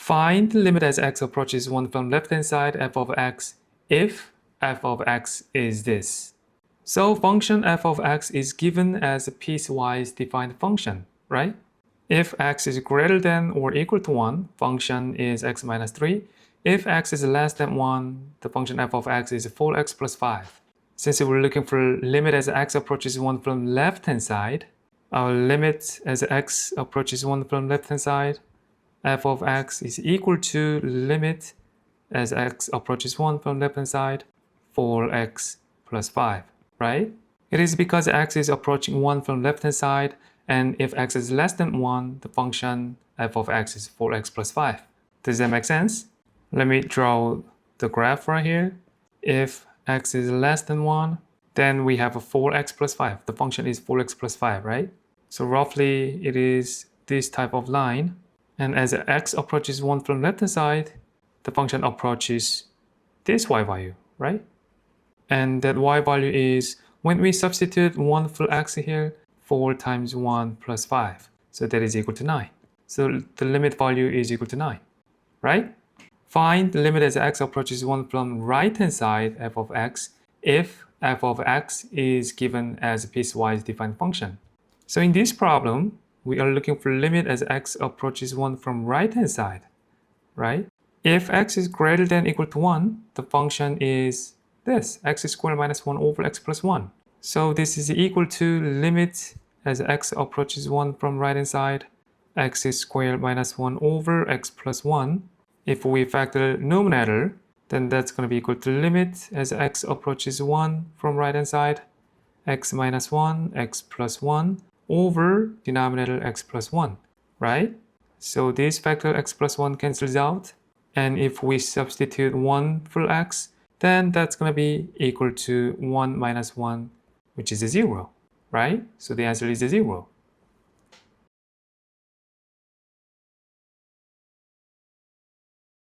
Find the limit as x approaches 1 from left-hand side f of x if f of x is this. So function f of x is given as a piecewise defined function, right? If x is greater than or equal to 1, function is x minus 3. If x is less than 1, the function f of x is 4x plus 5. Since we're looking for limit as x approaches 1 from left-hand side, our limit as x approaches 1 from left-hand side, f of x is equal to limit as x approaches 1 from left-hand side, 4x plus 5, right? It is because x is approaching 1 from left-hand side, and if x is less than 1, the function f of x is 4x plus 5. Does that make sense? Let me draw the graph right here. If x is less than 1, then we have a 4x plus 5. The function is 4x plus 5, right? So roughly it is this type of line. And as x approaches 1 from left-hand side, the function approaches this y value, right? And that y value is, when we substitute 1 for x here, 4 times 1 plus 5. So that is equal to 9. So the limit value is equal to 9, right? Find the limit as x approaches 1 from right-hand side f of x if f of x is given as a piecewise defined function. So in this problem, we are looking for limit as x approaches 1 from right-hand side, right? If x is greater than or equal to 1, the function is this, x squared minus 1 over x plus 1. So this is equal to limit as x approaches 1 from right-hand side, x squared minus 1 over x plus 1. If we factor numerator, then that's going to be equal to limit as x approaches 1 from right-hand side, x minus 1, x plus 1, over denominator x plus 1, right? So this factor x plus 1 cancels out. And if we substitute 1 for x, then that's going to be equal to 1 minus 1, which is a 0, right? So the answer is a 0.